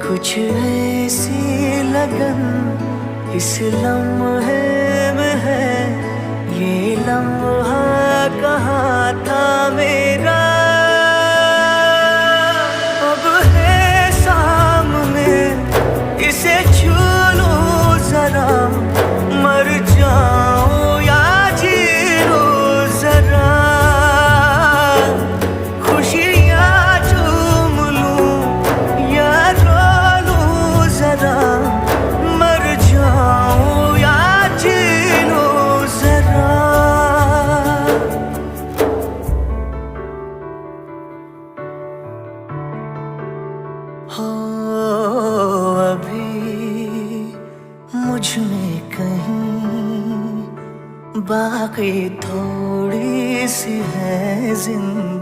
कुछ ऐसी लगन इस लम्हे में है, ये लम्हा कहाँ था मेरा। अब है सामने, इसे छू लूं जरा, मर जाऊं या जी लूं जरा। खुशियाँ चूम लूं या रो लूं जरा, मर जाऊं या जी लूं जरा। हो अभी मुझ में कहीं बाकी थोड़ी सी है जिंदगी।